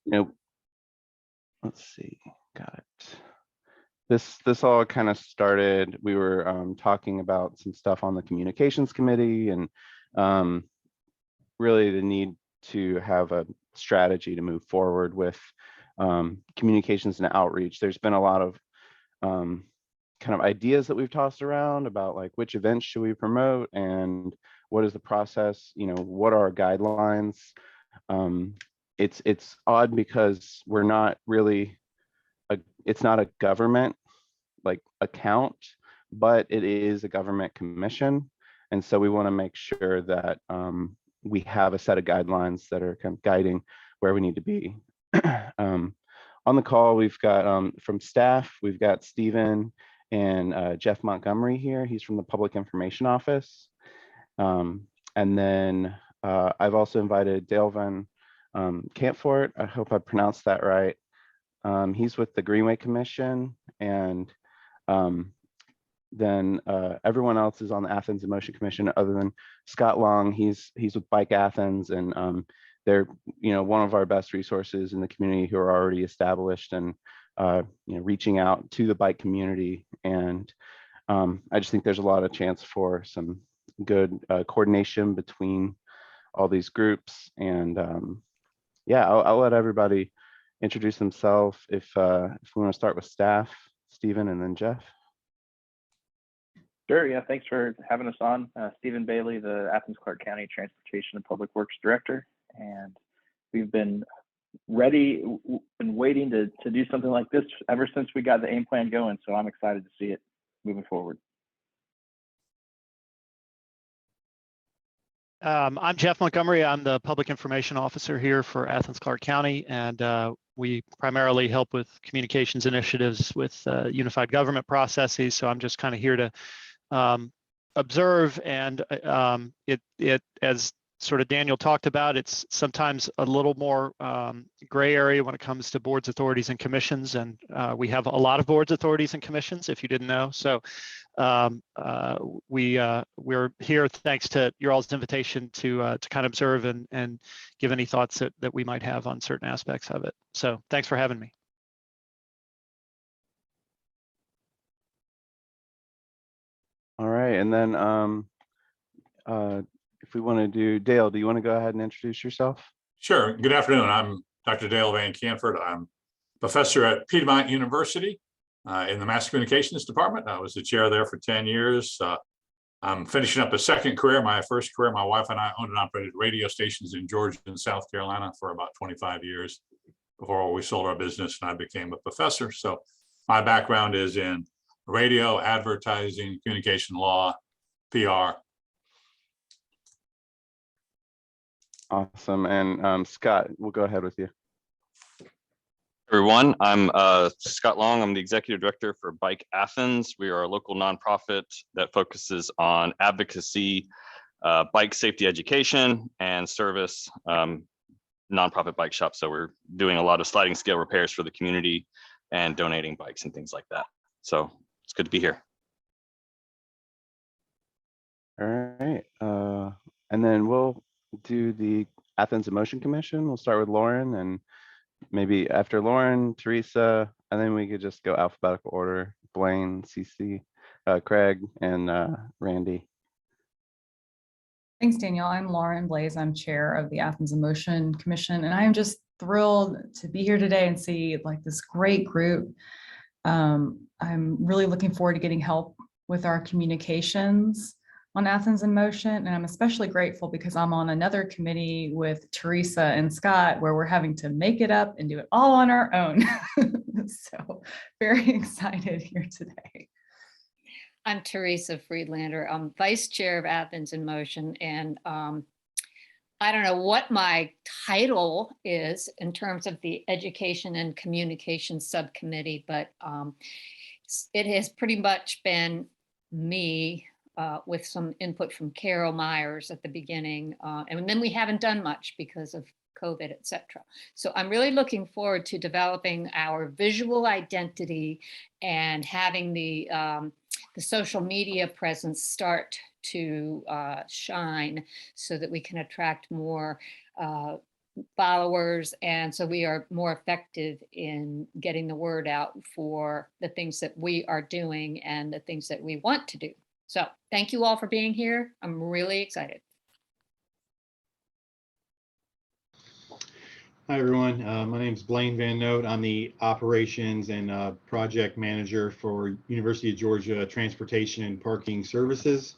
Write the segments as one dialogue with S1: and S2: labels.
S1: you know, let's see, got it. This all kind of started, we were talking about some stuff on the communications committee and really the need to have a strategy to move forward with communications and outreach. There's been a lot of kind of ideas that we've tossed around about like which events should we promote and what is the process, what are our guidelines. It's odd because we're not really it's not a government like account, but it is a government commission, and so we want to make sure that we have a set of guidelines that are kind of guiding where we need to be. On the call, we've got from staff, we've got Stephen and Jeff Montgomery here. He's from the Public Information Office. And then I've also invited Dale Van Kampfort. I hope I pronounced that right. He's with the Greenway Commission, and then everyone else is on the Athens in Motion Commission other than Scott Long. He's with Bike Athens, and they're one of our best resources in the community who are already established and reaching out to the bike community. And I just think there's a lot of chance for some good coordination between all these groups. And yeah, I'll let everybody introduce themselves. If we want to start with staff, Stephen, and then Jeff.
S2: Sure, yeah, thanks for having us on. Stephen Bailey, the Athens-Clarke County Transportation and Public Works Director. And we've been ready and waiting to do something like this ever since we got the AIM plan going. So I'm excited to see it moving forward.
S3: I'm Jeff Montgomery. I'm the Public Information Officer here for Athens-Clarke County, and we primarily help with communications initiatives with unified government processes. So I'm just kind of here to observe, and it as sort of Daniel talked about, it's sometimes a little more gray area when it comes to boards, authorities, and commissions. And we have a lot of boards, authorities, and commissions, if you didn't know. So we're here thanks to your all's invitation to kind of observe and give any thoughts that we might have on certain aspects of it. So thanks for having me.
S1: All right, and then if we want to do, Dale, do you want to go ahead and introduce yourself?
S4: Sure. Good afternoon. I'm Dr. Dale Van Kampfort. I'm professor at Piedmont University in the Mass Communications Department. I was the chair there for 10 years. I'm finishing up a second career. My first career, my wife and I owned and operated radio stations in Georgia and South Carolina for about 25 years before we sold our business and I became a professor. So my background is in radio, advertising, communication law, PR.
S1: Awesome. And Scott, we'll go ahead with you.
S5: Everyone, I'm Scott Long. I'm the executive director for Bike Athens. We are a local nonprofit that focuses on advocacy, bike safety education, and service nonprofit bike shop. So we're doing a lot of sliding scale repairs for the community and donating bikes and things like that. So it's good to be here.
S1: All right. And then we'll do the Athens in Motion Commission. We'll start with Lauren, and maybe after Lauren, Teresa, and then we could just go alphabetical order. Blaine, CC, Craig, and Randy.
S6: Thanks, Daniel. I'm Lauren Blaze. I'm chair of the Athens in Motion Commission, and I am just thrilled to be here today and see like this great group. I'm really looking forward to getting help with our communications on Athens in Motion, and I'm especially grateful because I'm on another committee with Teresa and Scott where we're having to make it up and do it all on our own. So very excited here today.
S7: I'm Teresa Friedlander. I'm vice chair of Athens in Motion, and I don't know what my title is in terms of the Education and Communication Subcommittee, but it has pretty much been me with some input from Carol Myers at the beginning. And then we haven't done much because of COVID, et cetera. So I'm really looking forward to developing our visual identity and having the social media presence start to shine so that we can attract more followers. And so we are more effective in getting the word out for the things that we are doing and the things that we want to do. So thank you all for being here. I'm really excited.
S8: Hi, everyone. My name is Blaine Van Note. I'm the operations and project manager for University of Georgia Transportation and Parking Services.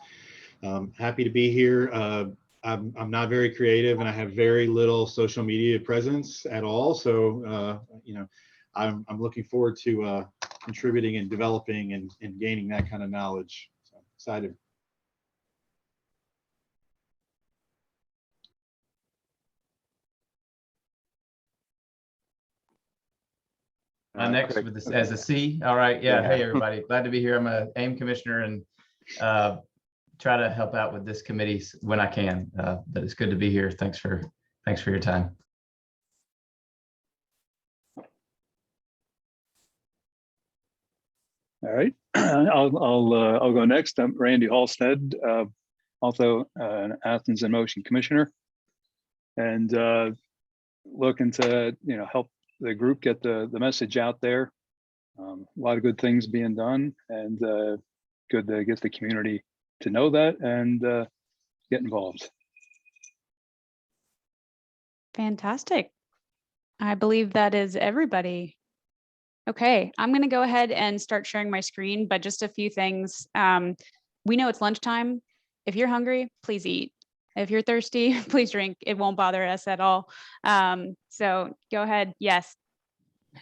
S8: Happy to be here. I'm not very creative and I have very little social media presence at all. So, you know, I'm looking forward to contributing and developing and gaining that kind of knowledge. So excited.
S9: I'm next with this as a C. All right. Yeah. Hey, everybody. Glad to be here. I'm a AIM commissioner and try to help out with this committee when I can. But it's good to be here. Thanks for your time.
S10: All right. I'll go next. I'm Randy Halstead, also an Athens in Motion commissioner, and looking to help the group get the message out there. A lot of good things being done, and good to get the community to know that and get involved.
S11: Fantastic. I believe that is everybody. Okay, I'm going to go ahead and start sharing my screen, but just a few things. We know it's lunchtime. If you're hungry, please eat. If you're thirsty, please drink. It won't bother us at all. So go ahead. Yes,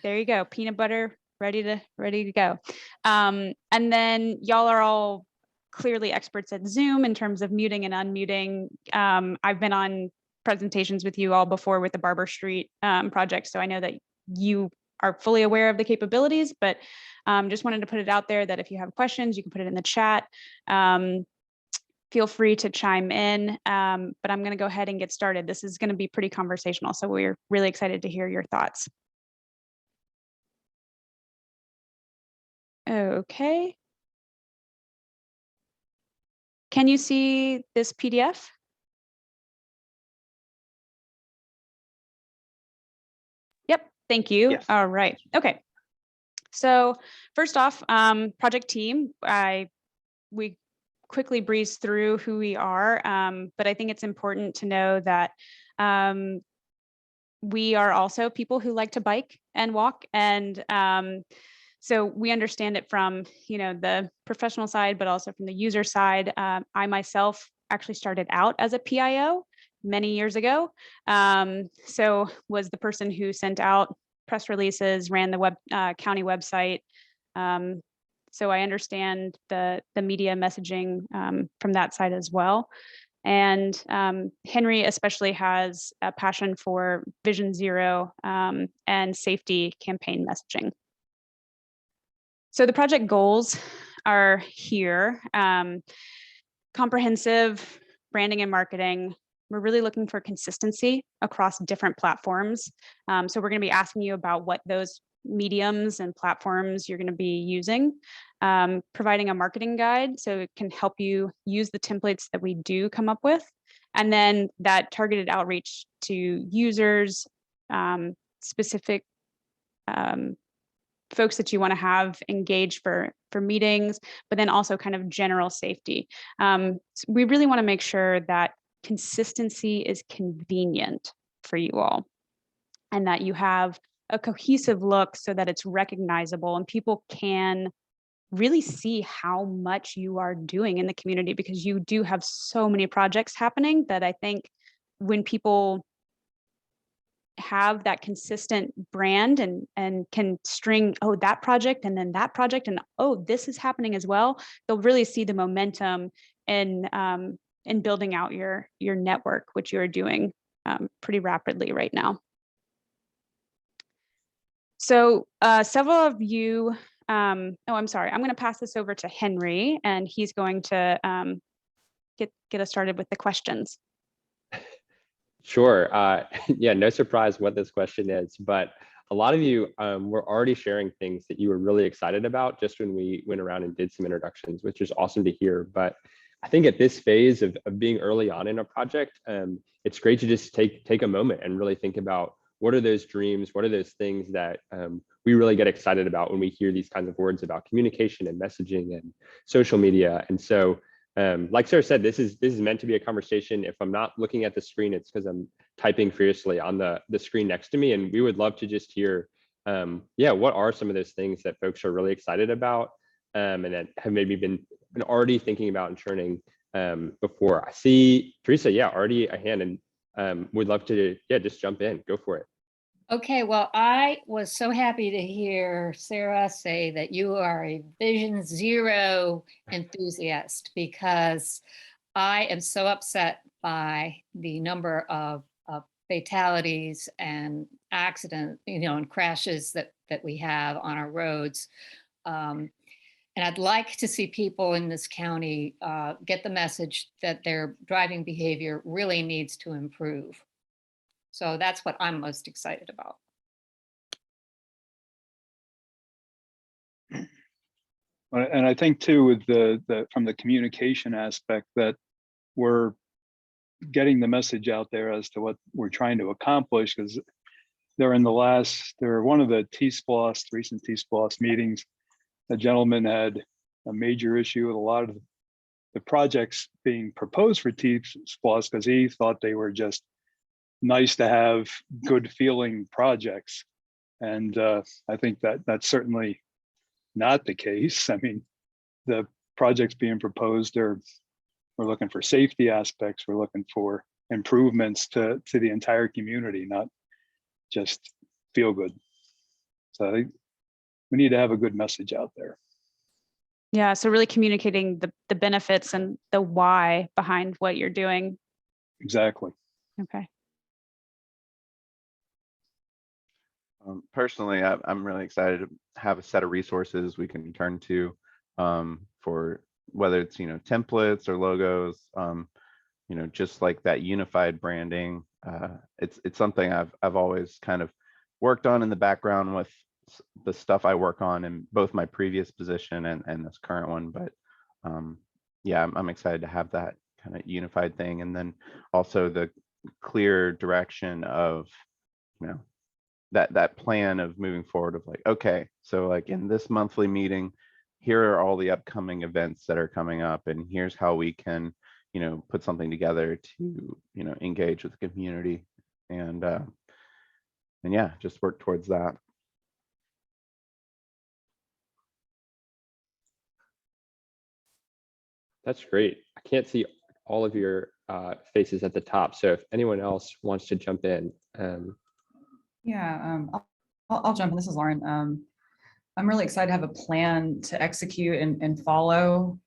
S11: there you go. Peanut butter, ready to go. And then y'all are all clearly experts at Zoom in terms of muting and unmuting. I've been on presentations with you all before with the Barber Street project, so I know that you are fully aware of the capabilities, but just wanted to put it out there that if you have questions, you can put it in the chat. Feel free to chime in, but I'm going to go ahead and get started. This is going to be pretty conversational, so we're really excited to hear your thoughts. Okay. Can you see this PDF? Yep, thank you. Yes. All right, okay. So first off, project team, we quickly breeze through who we are, but I think it's important to know that we are also people who like to bike and walk, and so we understand it from the professional side, but also from the user side. I myself actually started out as a PIO many years ago, so was the person who sent out press releases, ran the county website. So I understand the media messaging from that side as well. And Henry especially has a passion for Vision Zero and safety campaign messaging. So the project goals are here. Comprehensive branding and marketing. We're really looking for consistency across different platforms. So we're going to be asking you about what those mediums and platforms you're going to be using, providing a marketing guide so it can help you use the templates that we do come up with, and then that targeted outreach to users, specific folks that you want to have engaged for meetings, but then also kind of general safety. We really want to make sure that consistency is convenient for you all, and that you have a cohesive look so that it's recognizable and people can really see how much you are doing in the community, because you do have so many projects happening that I think when people have that consistent brand and can string, oh, that project and then that project and oh, this is happening as well, they'll really see the momentum in building out your network, which you're doing pretty rapidly right now. So several of you, oh, I'm sorry, I'm going to pass this over to Henry, and he's going to get us started with the questions.
S12: Sure. Yeah, no surprise what this question is, but a lot of you were already sharing things that you were really excited about just when we went around and did some introductions, which is awesome to hear. But I think at this phase of being early on in a project, it's great to just take a moment and really think about what are those dreams, what are those things that we really get excited about when we hear these kinds of words about communication and messaging and social media. And so, like Sarah said, this is meant to be a conversation. If I'm not looking at the screen, it's because I'm typing furiously on the screen next to me. And we would love to just hear, yeah, what are some of those things that folks are really excited about, and that have maybe been already thinking about and churning before. I see Teresa, yeah, already a hand, and would love to, yeah, just jump in, go for it.
S7: Okay, well, I was so happy to hear Sarah say that you are a Vision Zero enthusiast, because I am so upset by the number of fatalities and accidents, and crashes that we have on our roads. And I'd like to see people in this county get the message that their driving behavior really needs to improve. So that's what I'm most excited about.
S10: And I think too, with from the communication aspect, that we're getting the message out there as to what we're trying to accomplish, because they're one of the recent T-SPLOS meetings. The gentleman had a major issue with a lot of the projects being proposed for T-SPLOS because he thought they were just nice to have, good feeling projects. And I think that that's certainly not the case. I mean, the projects being proposed we're looking for safety aspects, we're looking for improvements to the entire community, not just feel good. So I think we need to have a good message out there.
S11: Yeah, so really communicating the benefits and the why behind what you're doing.
S10: Exactly.
S11: Okay.
S1: Personally, I'm really excited to have a set of resources we can turn to for whether it's, templates or logos, just like that unified branding. It's something I've always kind of worked on in the background with the stuff I work on in both my previous position and this current one. But yeah, I'm excited to have that kind of unified thing, and then also the clear direction of, that plan of moving forward of like, okay, so like in this monthly meeting, here are all the upcoming events that are coming up, and here's how we can, put something together to, engage with the community, and yeah, just work towards that.
S12: That's great. I can't see all of your faces at the top, so if anyone else wants to jump in.
S6: Yeah, I'll jump in. This is Lauren. I'm really excited to have a plan to execute and follow,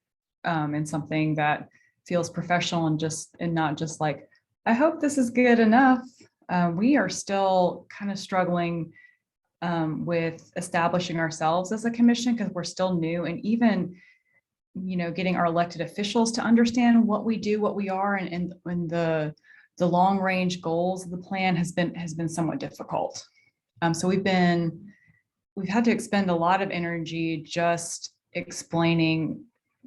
S6: in something that feels professional and not just like, I hope this is good enough. We are still kind of struggling with establishing ourselves as a commission because we're still new, and even getting our elected officials to understand what we do, what we are, and the long range goals of the plan has been somewhat difficult. So we've had to expend a lot of energy just explaining,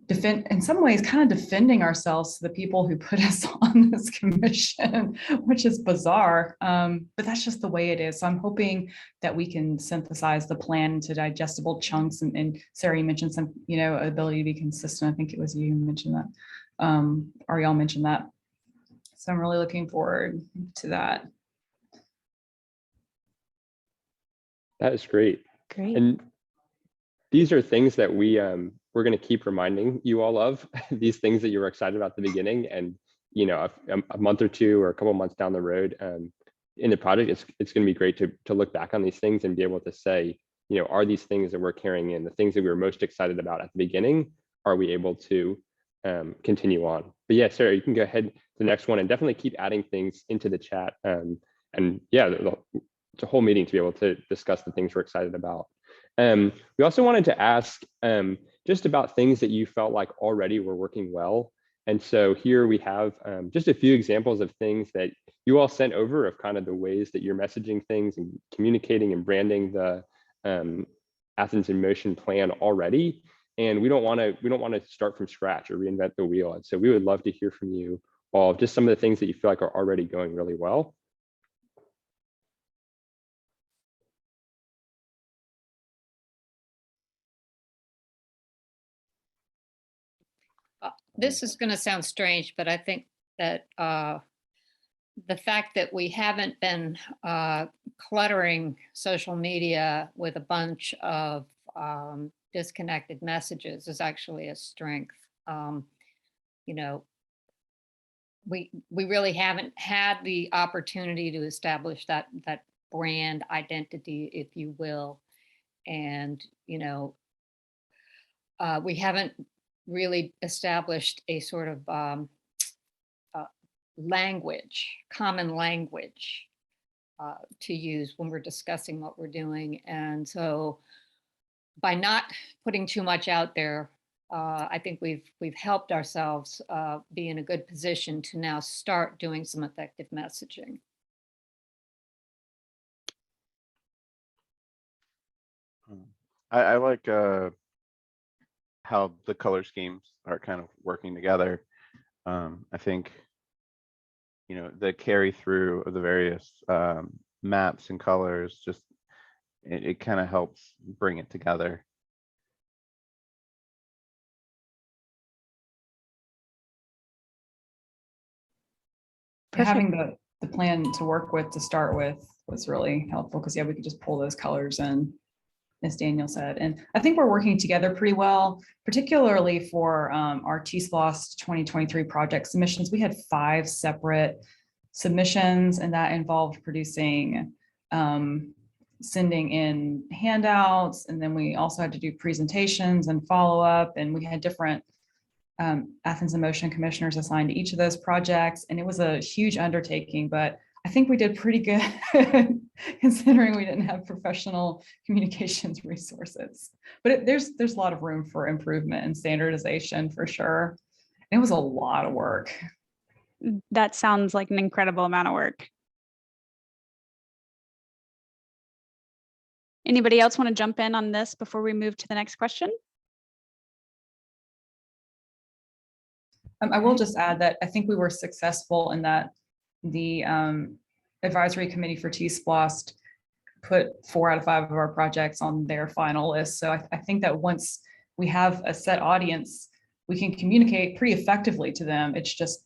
S6: in some ways, kind of defending ourselves to the people who put us on this commission, which is bizarre. But that's just the way it is. So I'm hoping that we can synthesize the plan into digestible chunks. And Sarah, you mentioned some, ability to be consistent. I think it was you who mentioned that. Or y'all mentioned that. So I'm really looking forward to that.
S12: That is great.
S11: Great.
S12: And these are things that we're going to keep reminding you all of, these things that you were excited about at the beginning, and a month or two or a couple months down the road in the project, it's going to be great to look back on these things and be able to say, are these things that we're carrying in, the things that we were most excited about at the beginning, are we able to continue on? But yeah, Sarah, you can go ahead to the next one and definitely keep adding things into the chat. And yeah, it's a whole meeting to be able to discuss the things we're excited about. We also wanted to ask just about things that you felt like already were working well. And so here we have just a few examples of things that you all sent over, of kind of the ways that you're messaging things and communicating and branding the Athens in Motion plan already. And we don't want to start from scratch or reinvent the wheel. And so we would love to hear from you all, just some of the things that you feel like are already going really well.
S7: This is going to sound strange, but I think that the fact that we haven't been cluttering social media with a bunch of disconnected messages is actually a strength. You know, we really haven't had the opportunity to establish that brand identity, if you will, and you know, we haven't really established a sort of common language to use when we're discussing what we're doing. And so by not putting too much out there, I think we've helped ourselves be in a good position to now start doing some effective messaging.
S1: I like how the color schemes are kind of working together. I think, you know, the carry through of the various maps and colors, just it kind of helps bring it together.
S6: Having the plan to work with to start with was really helpful because yeah, we could just pull those colors in, as Daniel said. And I think we're working together pretty well, particularly for our TSPLOS 2023 project submissions. We had 5 separate submissions, and that involved producing, sending in handouts, and then we also had to do presentations and follow up, and we had different Athens in Motion commissioners assigned to each of those projects. And it was a huge undertaking, but I think we did pretty good considering we didn't have professional communications resources. But there's a lot of room for improvement and standardization for sure. It was a lot of work.
S11: That sounds like an incredible amount of work. Anybody else want to jump in on this before we move to the next question?
S6: I will just add that I think we were successful in that the advisory committee for TSPLOS put 4 out of 5 of our projects on their final list. So I think that once we have a set audience, we can communicate pretty effectively to them. It's just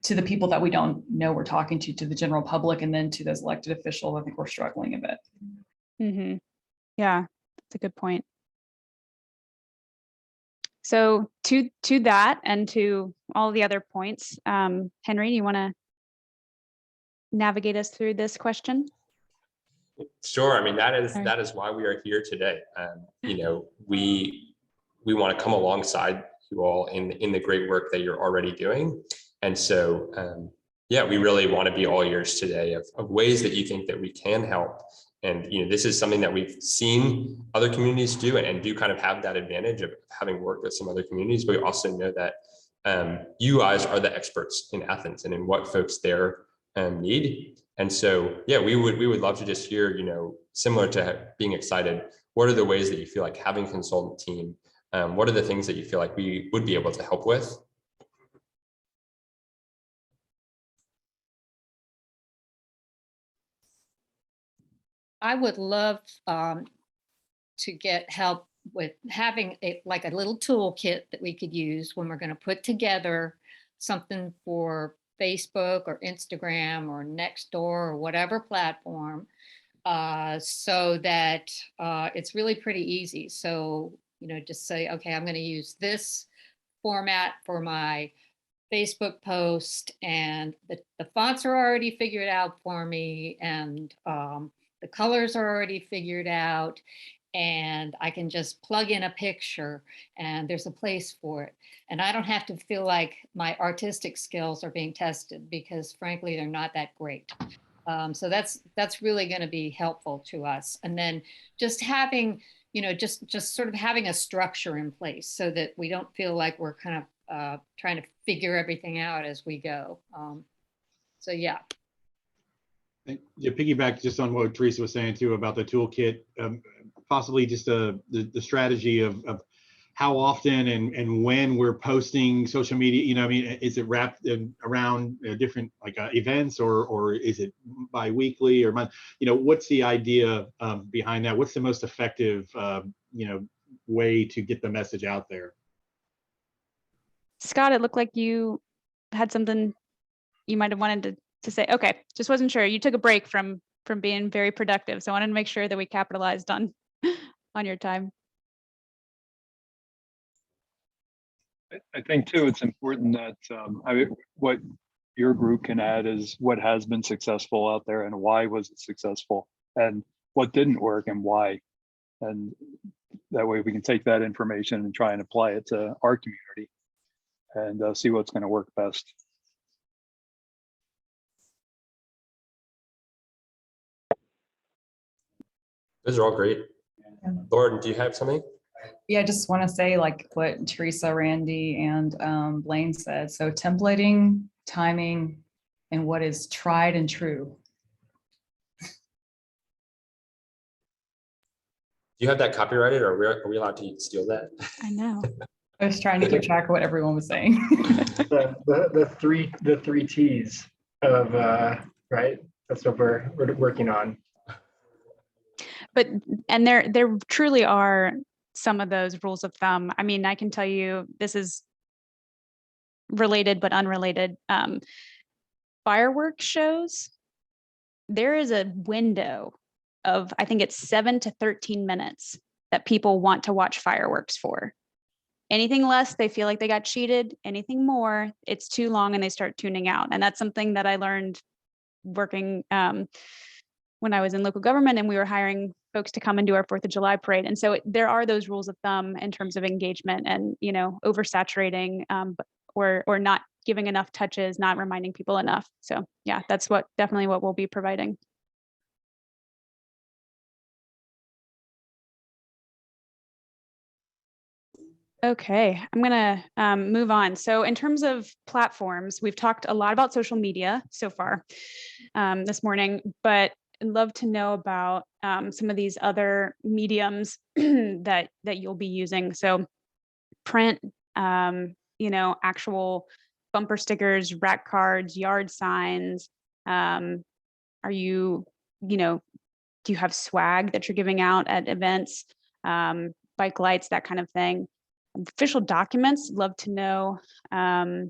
S6: to the people that we don't know we're talking to the general public, and then to those elected officials, I think we're struggling a bit.
S11: Mm-hmm. Yeah, that's a good point. So to that and to all the other points, Henry, you want to navigate us through this question?
S12: Sure. I mean, that is why we are here today. You know, we want to come alongside you all in the great work that you're already doing. And so, yeah, we really want to be all ears today of ways that you think that we can help. And, you know, this is something that we've seen other communities do and do kind of have that advantage of having worked with some other communities. But we also know that you guys are the experts in Athens and in what folks there need. And so, yeah, we would love to just hear, you know, similar to being excited, what are the ways that you feel like having a consultant team? What are the things that you feel like we would be able to help with?
S7: I would love to get help with having like a little toolkit that we could use when we're going to put together something for Facebook or Instagram or Nextdoor or whatever platform, so that it's really pretty easy. So, you know, just say, okay, I'm going to use this format for my Facebook post, and the fonts are already figured out for me, and the colors are already figured out, and I can just plug in a picture and there's a place for it. And I don't have to feel like my artistic skills are being tested, because frankly, they're not that great. So that's really going to be helpful to us. And then just having, you know, just sort of having a structure in place so that we don't feel like we're kind of trying to figure everything out as we go. So yeah.
S8: Yeah, piggyback just on what Teresa was saying too about the toolkit, possibly just the strategy of how often and when we're posting social media. You know, I mean, is it wrapped around different like events, or is it bi-weekly or month? You know, what's the idea behind that? What's the most effective you know, way to get the message out there?
S11: Scott, it looked like you had something you might have wanted to say. Okay, just wasn't sure. You took a break from being very productive, so I wanted to make sure that we capitalized on your time.
S10: I think too, it's important that what your group can add is what has been successful out there and why was it successful, and what didn't work and why. And that way we can take that information and try and apply it to our community and see what's going to work best.
S12: Those are all great. Lauren, do you have something?
S6: Yeah, I just want to say like what Teresa, Randy, and Blaine said. So templating, timing, and what is tried and true.
S12: Do you have that copyrighted, or are we allowed to steal that?
S11: I know.
S6: I was trying to keep track of what everyone was saying.
S13: the three T's of right. That's what we're working on.
S11: But and there truly are some of those rules of thumb. I mean, I can tell you this is related but unrelated. Fireworks shows, there is a window of, I think it's 7 to 13 minutes that people want to watch fireworks for. Anything less, they feel like they got cheated. Anything more, it's too long and they start tuning out. And that's something that I learned working when I was in local government and we were hiring folks to come and do our 4th of July parade. And so there are those rules of thumb in terms of engagement and, you know, oversaturating or not giving enough touches, not reminding people enough. So yeah, that's definitely what we'll be providing. Okay, I'm gonna move on. So in terms of platforms, we've talked a lot about social media so far this morning, but I'd love to know about some of these other mediums that you'll be using. So print, you know, actual bumper stickers, rack cards, yard signs. Are you, you know, do you have swag that you're giving out at events, bike lights, that kind of thing? Official documents, love to know. I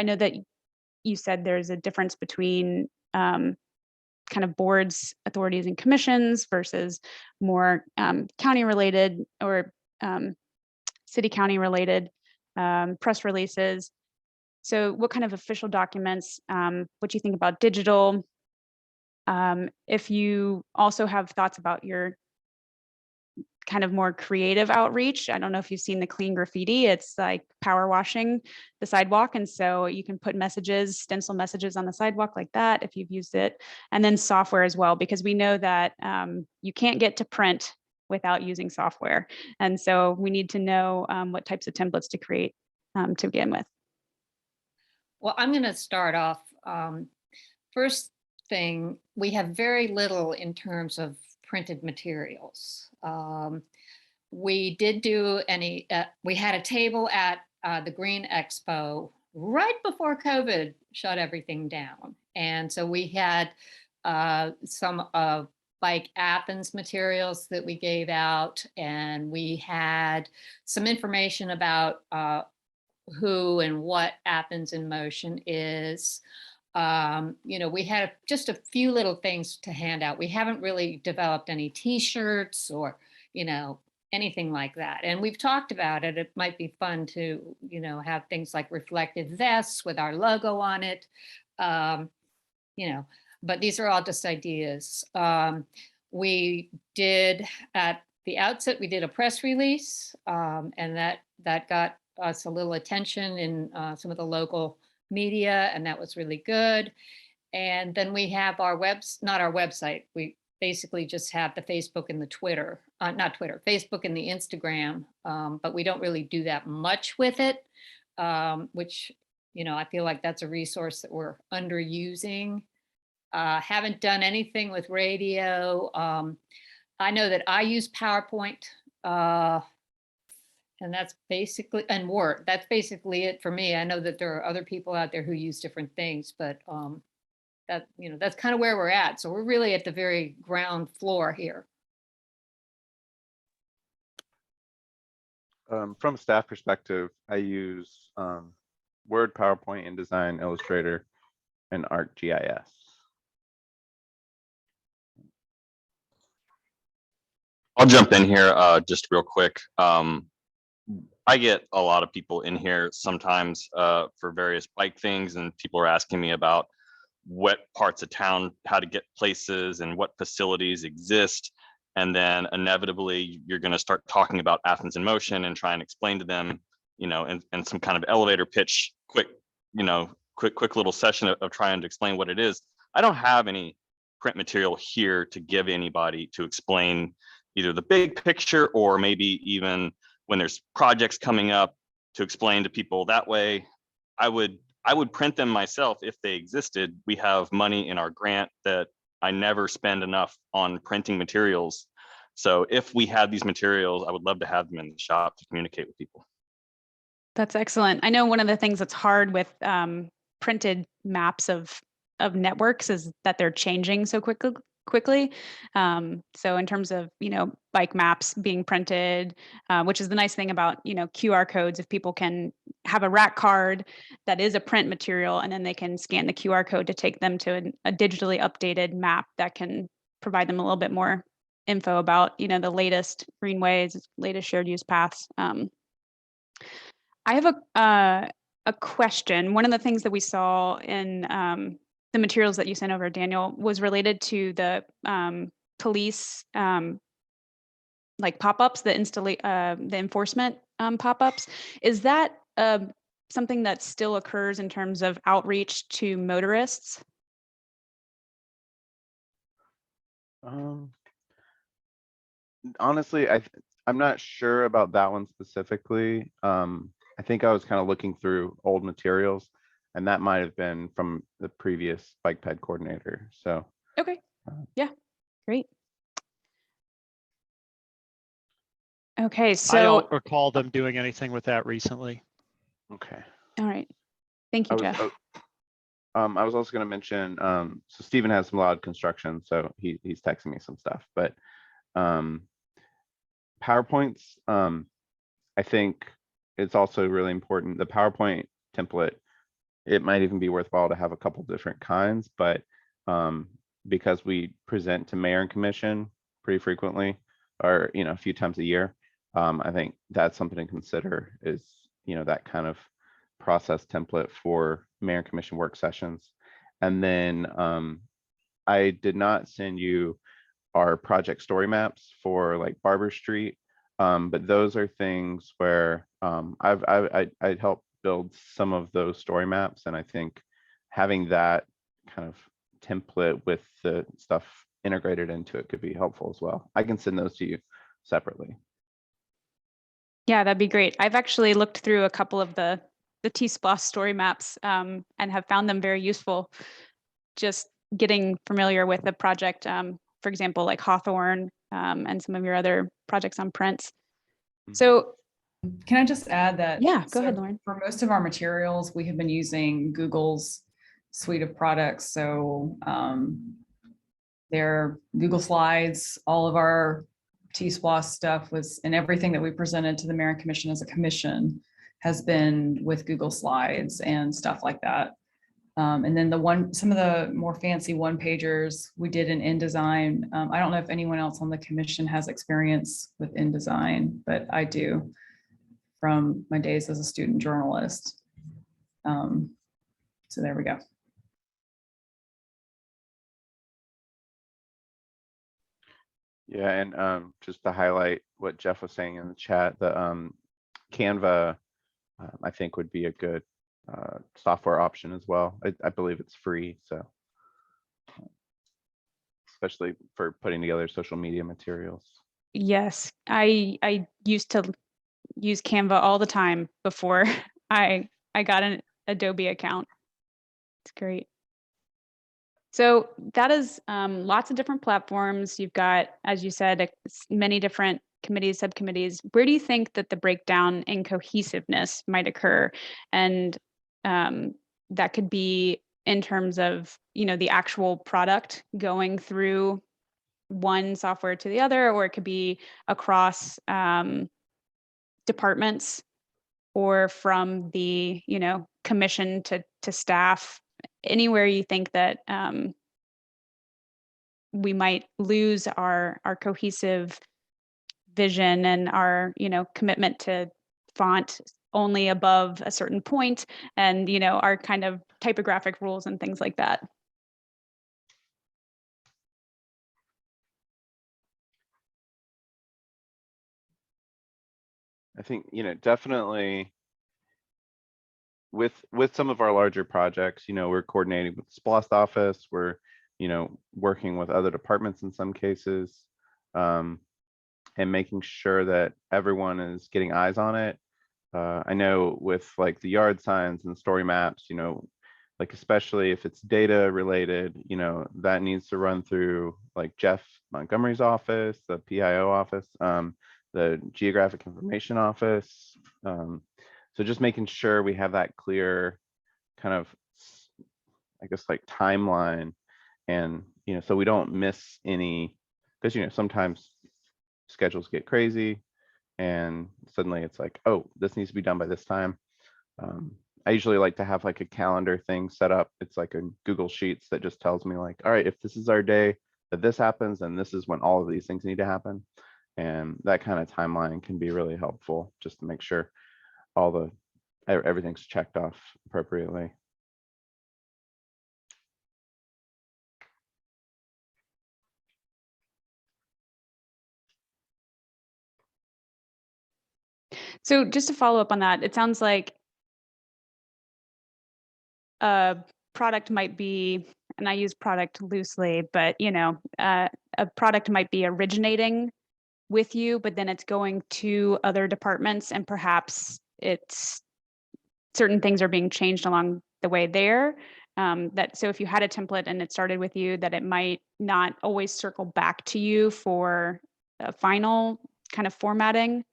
S11: know that you said there's a difference between kind of boards, authorities, and commissions versus more county related or city county related press releases. So what kind of official documents, what do you think about digital? If you also have thoughts about your kind of more creative outreach. I don't know if you've seen the clean graffiti. It's like power washing the sidewalk. And so you can put messages, stencil messages on the sidewalk like that if you've used it. And then software as well, because we know that you can't get to print without using software. And so we need to know what types of templates to create to begin with.
S7: Well, I'm going to start off. First thing, we have very little in terms of printed materials. We did do we had a table at the Green Expo right before COVID shut everything down. And so we had some of Bike Athens materials that we gave out, and we had some information about who and what Athens in Motion is. You know, we had just a few little things to hand out. We haven't really developed any t-shirts or, you know, anything like that. And we've talked about it. It might be fun to, you know, have things like reflective vests with our logo on it, you know, but these are all just ideas. We did, at the outset, we did a press release, and that got us a little attention in some of the local media, and that was really good. And then we have our not our website. We basically just have the Facebook and the Twitter, not Twitter, Facebook and the Instagram, but we don't really do that much with it, which, you know, I feel like that's a resource that we're underusing. Haven't done anything with radio. I know that I use PowerPoint, and And that's basically, and Word, that's basically it for me. I know that there are other people out there who use different things, but that, you know, that's kind of where we're at. So we're really at the very ground floor here.
S1: From a staff perspective, I use Word, PowerPoint, InDesign, Illustrator, and ArcGIS.
S5: I'll jump in here just real quick. I get a lot of people in here sometimes for various bike things, and people are asking me about what parts of town, how to get places and what facilities exist. And then inevitably you're going to start talking about Athens in Motion and try and explain to them, you know, in some kind of elevator pitch, quick little session of trying to explain what it is. I don't have any print material here to give anybody to explain either the big picture or maybe even when there's projects coming up to explain to people that way. I would print them myself if they existed. We have money in our grant that I never spend enough on printing materials. So if we had these materials, I would love to have them in the shop to communicate with people.
S11: That's excellent. I know one of the things that's hard with printed maps of networks is that they're changing so quickly. So in terms of, you know, bike maps being printed, which is the nice thing about, you know, QR codes, if people can have a rack card that is a print material, and then they can scan the QR code to take them to a digitally updated map that can provide them a little bit more info about, you know, the latest greenways, latest shared use paths. I have a question. One of the things that we saw in the materials that you sent over, Daniel, was related to the police like pop-ups, the enforcement pop-ups. Is that something that still occurs in terms of outreach to motorists?
S1: Honestly, I'm not sure about that one specifically. I think I was kind of looking through old materials, and that might have been from the previous bike ped coordinator. So
S11: okay, yeah, great. Okay, so
S3: I don't recall them doing anything with that recently.
S1: okay.
S11: All right, thank you, Jeff.
S1: I was also going to mention, so Stephen has some loud construction, so he's texting me some stuff, but PowerPoints, I think it's also really important. The PowerPoint template, it might even be worthwhile to have a couple different kinds, but because we present to mayor and commission pretty frequently, or, you know, a few times a year, I think that's something to consider is, you know, that kind of process template for mayor and commission work sessions. And then I did not send you our project story maps for like Barber Street, but those are things where I'd helped build some of those story maps, and I think having that kind of template with the stuff integrated into it could be helpful as well. I can send those to you separately.
S11: Yeah, that'd be great. I've actually looked through a couple of the T-Splosh story maps and have found them very useful. Just getting familiar with the project, for example, like Hawthorne and some of your other projects on prints. So
S6: can I just add that?
S11: Yeah, go ahead, Lauren.
S6: For most of our materials, we have been using Google's suite of products. So they're Google Slides, all of our T-Splosh stuff was, and everything that we presented to the Mayor and Commission as a commission has been with Google Slides and stuff like that. And then some of the more fancy one pagers we did in InDesign. I don't know if anyone else on the commission has experience with InDesign, but I do from my days as a student journalist. So there we go.
S1: Yeah, and just to highlight what Jeff was saying in the chat, the Canva, I think would be a good software option as well. I believe it's free, so especially for putting together social media materials.
S11: Yes, I used to use Canva all the time before I got an Adobe account. It's great. So that is lots of different platforms. You've got, as you said, many different committees, subcommittees, where do you think that the breakdown in cohesiveness might occur? And that could be in terms of, the actual product going through one software to the other, or it could be across departments, or from the, commission to staff, anywhere you think that we might lose our cohesive vision and our, commitment to font only above a certain point, and, our kind of typographic rules and things like that.
S1: I think, definitely with some of our larger projects, we're coordinating with the SPLOST office, we're, working with other departments in some cases, and making sure that everyone is getting eyes on it. I know with like the yard signs and story maps, like especially if it's data related, that needs to run through like Jeff Montgomery's office, the PIO office, the Geographic Information Office. So just making sure we have that clear kind of, I guess, like timeline, and, so we don't miss any, because, sometimes schedules get crazy and suddenly it's like, oh, this needs to be done by this time. I usually like to have like a calendar thing set up. It's like a Google Sheets that just tells me like, all right, if this is our day that this happens, and this is when all of these things need to happen. And that kind of timeline can be really helpful, just to make sure everything's checked off appropriately.
S11: So just to follow up on that, it sounds like a product might be, and I use product loosely, but a product might be originating with you, but then it's going to other departments, and perhaps it's certain things are being changed along the way there. So if you had a template and it started with you, that it might not always circle back to you for a final kind of formatting.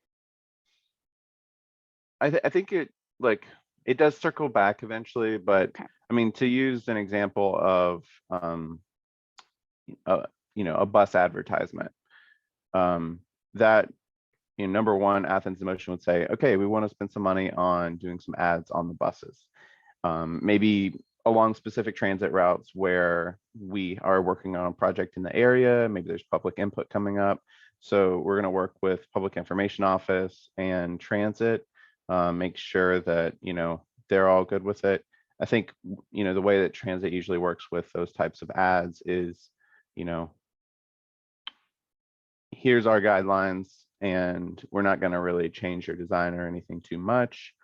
S1: I think it does circle back eventually, but
S11: Okay.
S1: I mean, to use an example of a bus advertisement, that, number one, Athens in Motion would say, okay, we want to spend some money on doing some ads on the buses, maybe along specific transit routes where we are working on a project in the area. Maybe there's public input coming up, so we're going to work with Public Information Office and Transit, make sure that they're all good with it. I think the way that Transit usually works with those types of ads is, here's our guidelines, and we're not going to really change your design or anything too much.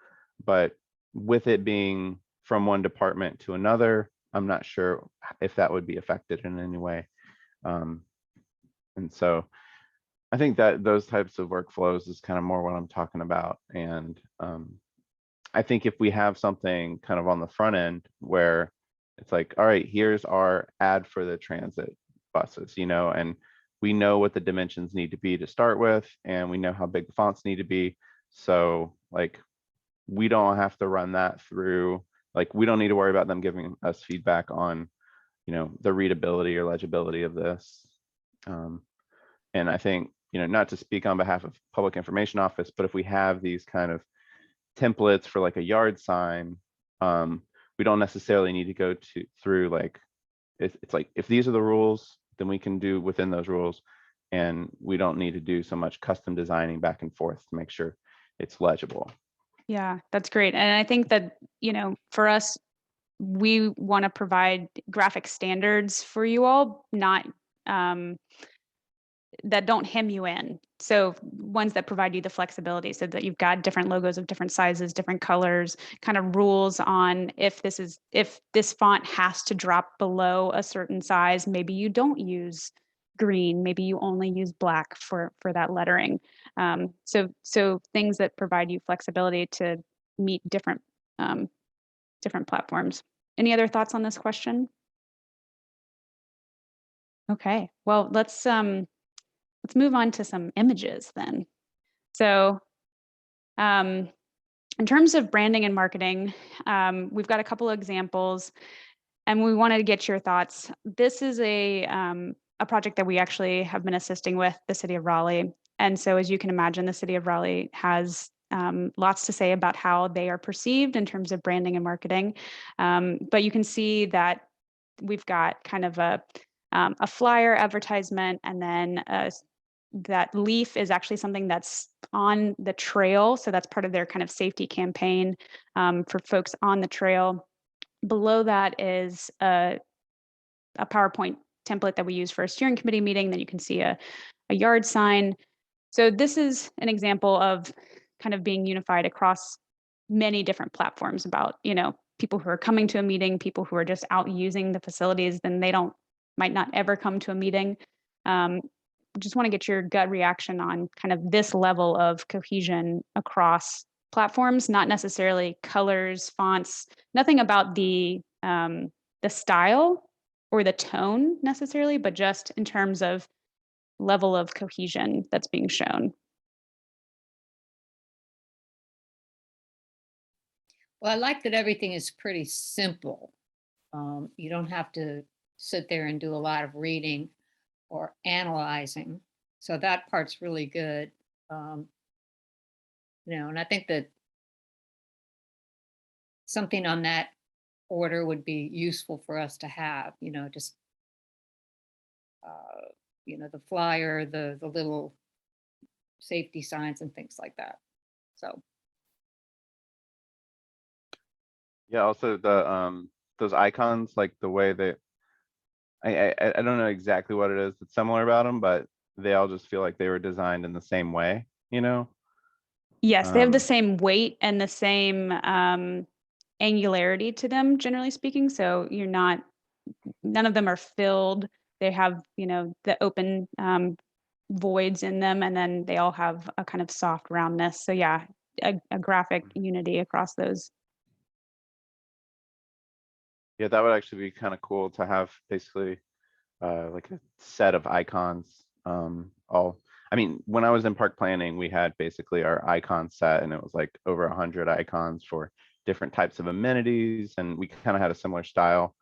S1: But with it being from one department to another, I'm not sure if that would be affected in any way. And so I think that those types of workflows is kind of more what I'm talking about. And I think if we have something kind of on the front end where it's like, all right, here's our ad for the transit buses, and we know what the dimensions need to be to start with, and we know how big the fonts need to be. So like, we don't have to run that through, like, we don't need to worry about them giving us feedback on, the readability or legibility of this. And I think, not to speak on behalf of Public Information Office, but if we have these kind of templates for like a yard sign, we don't necessarily need to go through like, it's like, if these are the rules, then we can do within those rules, and we don't need to do so much custom designing back and forth to make sure it's legible.
S11: Yeah, that's great. And I think that, for us, we want to provide graphic standards for you all, not that don't hem you in. So ones that provide you the flexibility, so that you've got different logos of different sizes, different colors, kind of rules on if this font has to drop below a certain size, maybe you don't use green, maybe you only use black for that lettering. So things that provide you flexibility to meet different platforms. Any other thoughts on this question? Okay, well, let's let's move on to some images then. So in terms of branding and marketing, we've got a couple of examples and we wanted to get your thoughts. This is a project that we actually have been assisting with the city of Raleigh. And so as you can imagine, the city of Raleigh has lots to say about how they are perceived in terms of branding and marketing. But you can see that we've got kind of a flyer advertisement, and then that leaf is actually something that's on the trail. So that's part of their kind of safety campaign for folks on the trail. Below that is a PowerPoint template that we use for a steering committee meeting. Then you can see a yard sign. So this is an example of kind of being unified across many different platforms about, people who are coming to a meeting, people who are just out using the facilities, then they might not ever come to a meeting. Just want to get your gut reaction on kind of this level of cohesion across platforms, not necessarily colors, fonts, nothing about the style or the tone necessarily, but just in terms of level of cohesion that's being shown.
S7: Well, I like that everything is pretty simple. You don't have to sit there and do a lot of reading or analyzing. So that part's really good. And I think that something on that order would be useful for us to have, just, the flyer, the little safety signs and things like that. So.
S1: Yeah, also the those icons, like the way that I don't know exactly what it is that's similar about them, but they all just feel like they were designed in the same way,
S11: Yes, they have the same weight and the same angularity to them, generally speaking. So none of them are filled. They have, the open voids in them, and then they all have a kind of soft roundness. So yeah, a graphic unity across those.
S1: Yeah, that would actually be kind of cool to have basically like a set of icons. When I was in park planning, we had basically our icon set, and it was like over 100 icons for different types of amenities, and we kind of had a similar style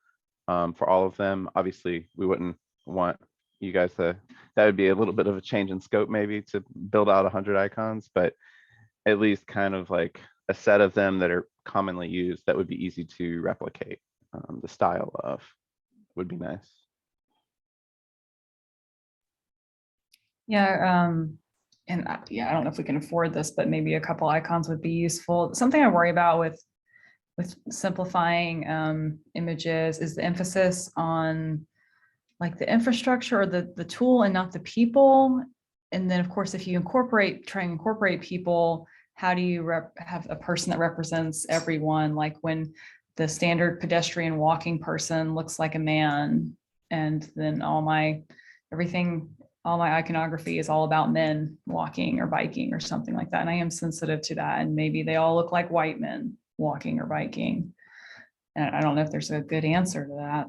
S1: for all of them. Obviously, we wouldn't want you guys that would be a little bit of a change in scope maybe to build out 100 icons, but at least kind of like a set of them that are commonly used that would be easy to replicate. The style of would be nice.
S6: Yeah, I don't know if we can afford this, but maybe a couple icons would be useful. Something I worry about with simplifying images is the emphasis on like the infrastructure or the tool and not the people. And then of course, if you try and incorporate people, how do you have a person that represents everyone? Like when the standard pedestrian walking person looks like a man, and then all my iconography is all about men walking or biking or something like that. And I am sensitive to that. And maybe they all look like white men walking or biking. And I don't know if there's a good answer to that.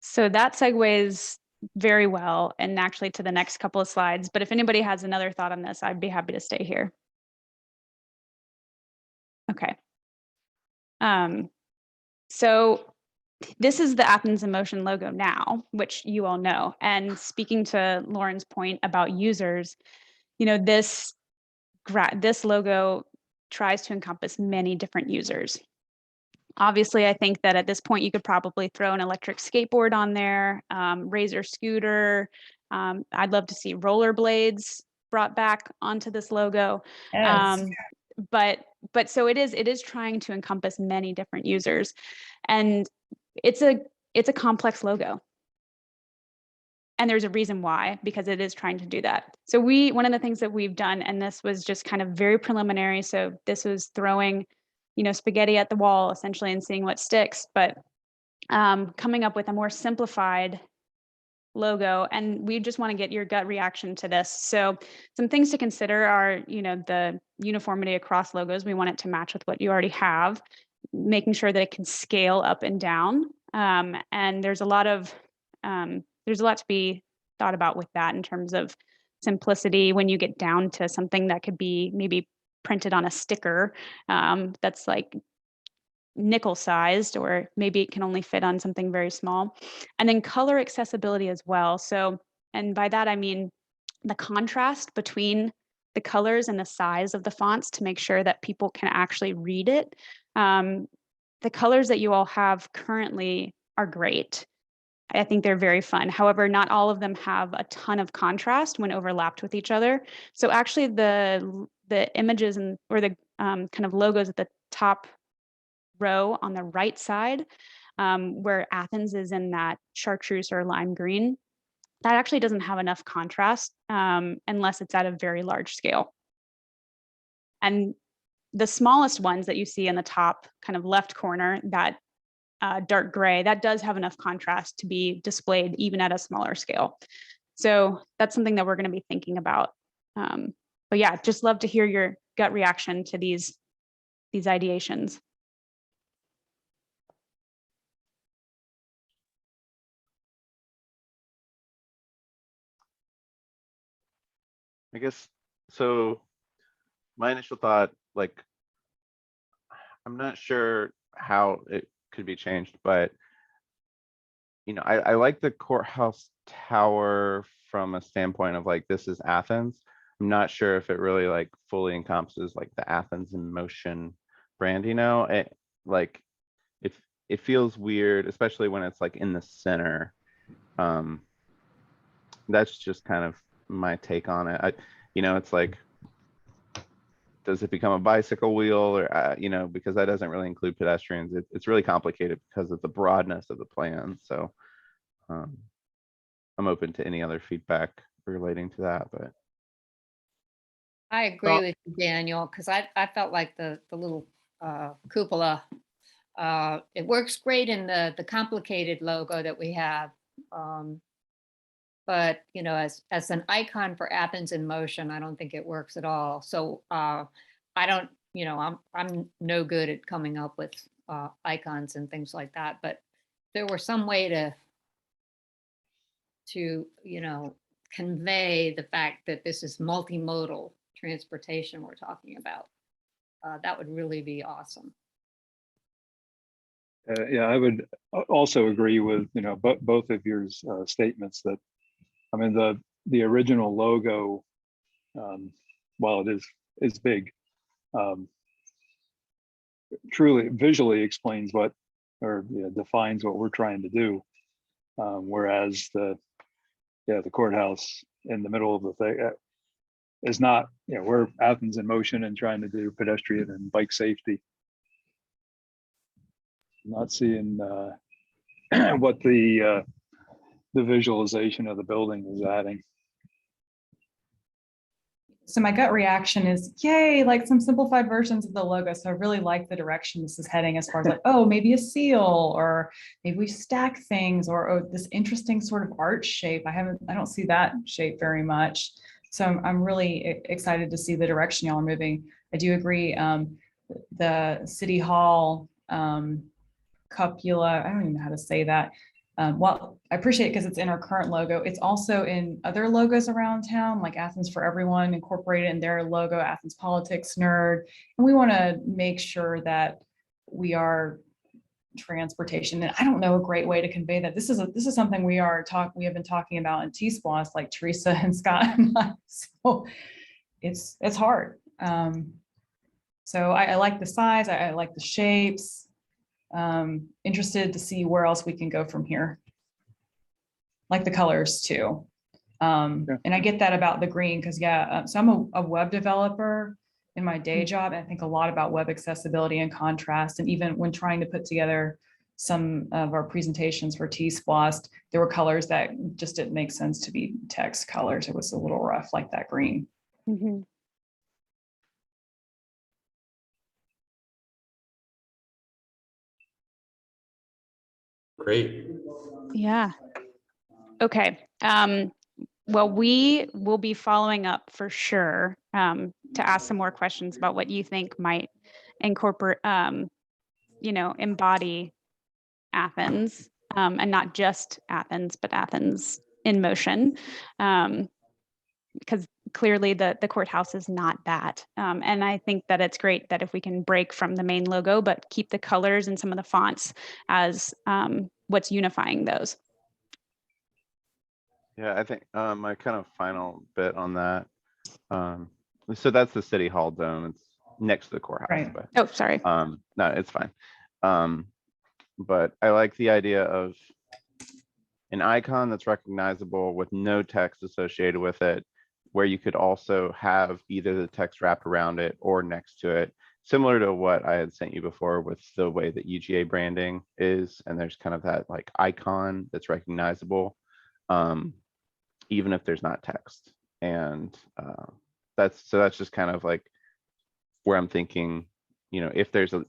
S11: So that segues very well, and actually to the next couple of slides. But if anybody has another thought on this, I'd be happy to stay here. Okay. So this is the Athens in Motion logo now, which you all know. And speaking to Lauren's point about users, this logo tries to encompass many different users. Obviously, I think that at this point, you could probably throw an electric skateboard on there, Razor scooter. I'd love to see rollerblades brought back onto this logo.
S6: Yes.
S11: But so it is trying to encompass many different users, and it's a complex logo. And there's a reason why, because it is trying to do that. So one of the things that we've done, and this was just kind of very preliminary. So this was throwing, spaghetti at the wall essentially and seeing what sticks, but coming up with a more simplified logo. And we just want to get your gut reaction to this. So some things to consider are, the uniformity across logos. We want it to match with what you already have, making sure that it can scale up and down. And there's a lot to be thought about with that in terms of simplicity when you get down to something that could be maybe printed on a sticker that's like nickel sized, or maybe it can only fit on something very small. And then color accessibility as well. So, and by that I mean the contrast between the colors and the size of the fonts to make sure that people can actually read it. The colors that you all have currently are great. I think they're very fun. However, not all of them have a ton of contrast when overlapped with each other. So actually the images and or the kind of logos at the top row on the right side, where Athens is in that chartreuse or lime green, that actually doesn't have enough contrast unless it's at a very large scale. And the smallest ones that you see in the top kind of left corner, that dark gray, that does have enough contrast to be displayed even at a smaller scale. So that's something that we're going to be thinking about. But yeah, just love to hear your gut reaction to these ideations.
S1: I guess, so my initial thought, like, I'm not sure how it could be changed, but I like the courthouse tower from a standpoint of like, this is Athens. I'm not sure if it really like fully encompasses like the Athens in Motion brand, like it feels weird, especially when it's like in the center. That's just kind of my take on it. It's like, does it become a bicycle wheel, or because that doesn't really include pedestrians. It's really complicated because of the broadness of the plan. So I'm open to any other feedback relating to that. But
S7: I agree with you, Daniel, because I felt like the little cupola, it works great in the complicated logo that we have. But as an icon for Athens in Motion, I don't think it works at all. So I don't, I'm no good at coming up with icons and things like that. But there were some way to convey the fact that this is multimodal transportation we're talking about. That would really be awesome.
S10: Yeah, I would also agree with both of your statements that, I mean, the original logo, while it is big, truly visually explains what, or defines what we're trying to do, whereas the courthouse in the middle of the thing is not. We're Athens in Motion and trying to do pedestrian and bike safety. Not seeing what the visualization of the building is adding.
S6: So my gut reaction is, yay, like some simplified versions of the logo. So I really like the direction this is heading as far as like, oh, maybe a seal, or maybe we stack things, or oh, this interesting sort of arch shape. I don't see that shape very much. So I'm really excited to see the direction y'all are moving. I do agree. The City Hall cupula, I don't even know how to say that. Well, I appreciate it because it's in our current logo. It's also in other logos around town, like Athens for Everyone incorporated in their logo, Athens Politics Nerd. And we want to make sure that we are transportation. And I don't know a great way to convey that. This is something we have been talking about in T-SPLOST, like Teresa and Scott and I. So it's hard. So I like the size, I like the shapes. Interested to see where else we can go from here. Like the colors too. And I get that about the green because so I'm a web developer in my day job. And I think a lot about web accessibility and contrast. And even when trying to put together some of our presentations for T-SPLOST, there were colors that just didn't make sense to be text colors. It was a little rough, like that green.
S11: Mm-hmm.
S14: Great.
S11: Yeah. Okay. Well, we will be following up for sure to ask some more questions about what you think might incorporate, embody Athens, and not just Athens, but Athens in motion. Because clearly the courthouse is not that. And I think that it's great that if we can break from the main logo, but keep the colors and some of the fonts as what's unifying those.
S1: Yeah, I think my kind of final bit on that. So that's the City Hall dome. It's next to the courthouse,
S6: Right.
S1: but
S11: Oh, sorry.
S1: no, it's fine. But I like the idea of an icon that's recognizable with no text associated with it, where you could also have either the text wrapped around it or next to it, similar to what I had sent you before with the way that UGA branding is. And there's kind of that like icon that's recognizable, even if there's not text. And that's just kind of like where I'm thinking, you know, if there's a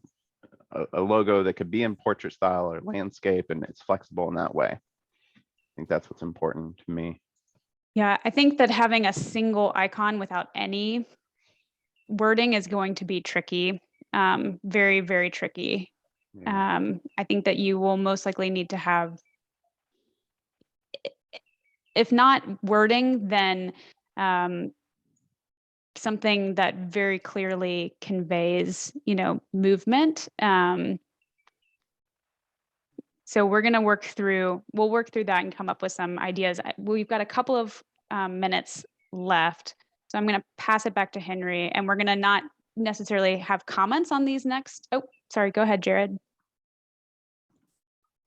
S1: logo that could be in portrait style or landscape and it's flexible in that way. I think that's what's important to me.
S11: Yeah, I think that having a single icon without any wording is going to be tricky, very, very tricky.
S1: Yeah.
S11: I think that you will most likely need to have, if not wording, then something that very clearly conveys, you know, movement. So we're going to we'll work through that and come up with some ideas. We've got a couple of minutes left. So I'm going to pass it back to Henry, and we're going to not necessarily have comments on these next. Oh, sorry. Go ahead, Jared.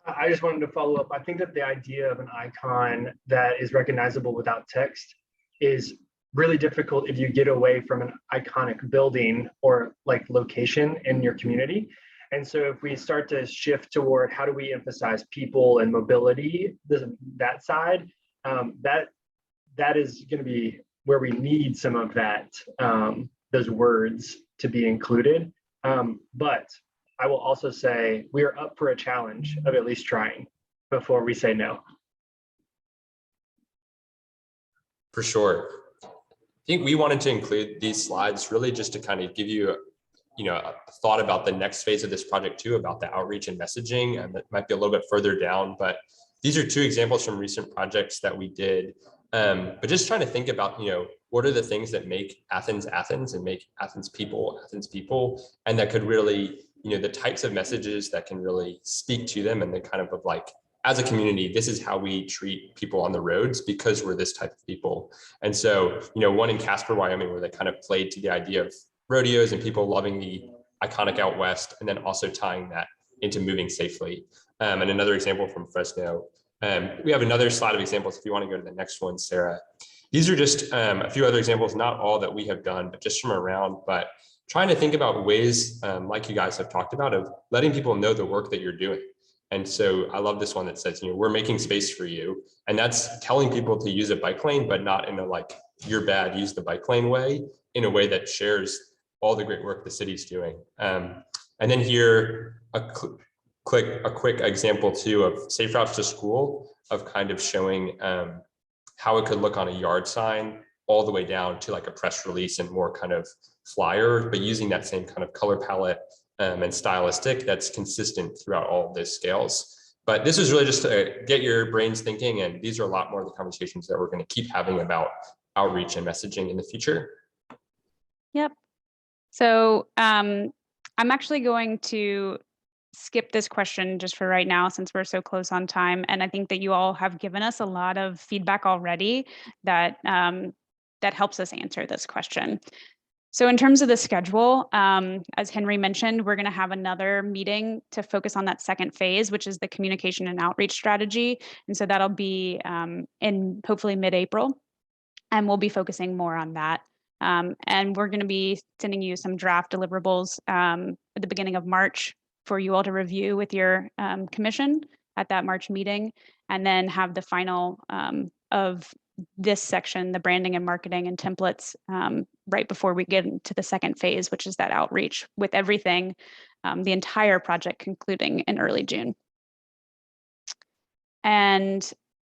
S13: I just wanted to follow up. I think that the idea of an icon that is recognizable without text is really difficult if you get away from an iconic building or like location in your community. And so if we start to shift toward how do we emphasize people and mobility, that side, that is going to be where we need some of that, those words to be included. But I will also say we are up for a challenge of at least trying before we say no.
S14: For sure. I think we wanted to include these slides really just to kind of give you a thought about the next phase of this project too, about the outreach and messaging, and that might be a little bit further down, but these are two examples from recent projects that we did. But just trying to think about, what are the things that make Athens, Athens, and make Athens people, and that could really, the types of messages that can really speak to them, and the kind of like, as a community, this is how we treat people on the roads because we're this type of people. And so, one in Casper, Wyoming, where they kind of played to the idea of rodeos and people loving the iconic out west, and then also tying that into moving safely. And another example from Fresno. We have another slide of examples if you want to go to the next one, Sarah. These are just a few other examples, not all that we have done, but just from around, but trying to think about ways, like you guys have talked about, of letting people know the work that you're doing. And so I love this one that says, we're making space for you. And that's telling people to use a bike lane, but not in a like, you're bad, use the bike lane way, in a way that shares all the great work the city's doing. And then here, a quick example too of safe routes to school, of kind of showing how it could look on a yard sign all the way down to like a press release and more kind of flyer, but using that same kind of color palette and stylistic that's consistent throughout all of those scales. But this is really just to get your brains thinking, and these are a lot more of the conversations that we're going to keep having about outreach and messaging in the future.
S11: Yep. So I'm actually going to skip this question just for right now, since we're so close on time. And I think that you all have given us a lot of feedback already that that helps us answer this question. So in terms of the schedule, as Henry mentioned, we're going to have another meeting to focus on that second phase, which is the communication and outreach strategy. And so that'll be in hopefully mid-April, and we'll be focusing more on that. And we're going to be sending you some draft deliverables at the beginning of March for you all to review with your commission at that March meeting, and then have the final of this section, the branding and marketing and templates, right before we get into the second phase, which is that outreach, with everything, the entire project concluding in early June. And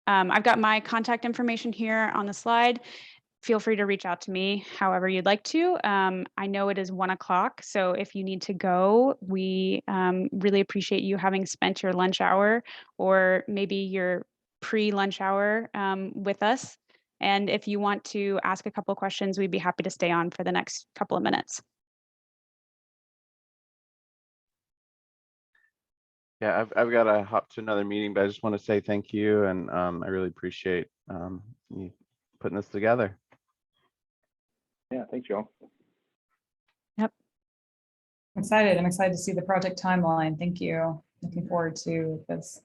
S11: I've got my contact information here on the slide. Feel free to reach out to me however you'd like to. I know it is 1 o'clock, so if you need to go, we really appreciate you having spent your lunch hour, or maybe you're pre-lunch hour with us. And if you want to ask a couple of questions, we'd be happy to stay on for the next couple of minutes.
S1: Yeah, I've got to hop to another meeting, but I just want to say thank you, and I really appreciate you putting this together.
S2: Yeah, thanks, y'all.
S11: Yep.
S6: I'm excited. I'm excited to see the project timeline. Thank you. Looking forward to this.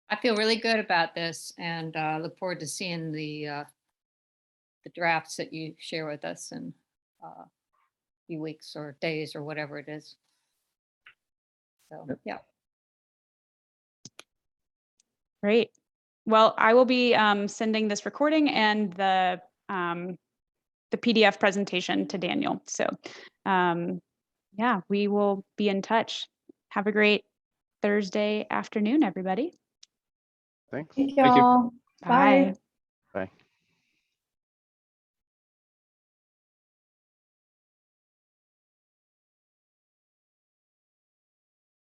S7: I feel really good about this and look forward to seeing the drafts that you share with us in a few weeks or days or whatever it is. So, yeah.
S11: Great. Well, I will be sending this recording and the PDF presentation to Daniel. So yeah, we will be in touch. Have a great Thursday afternoon, everybody.
S1: Thanks.
S6: Thank y'all. Bye.
S1: Bye.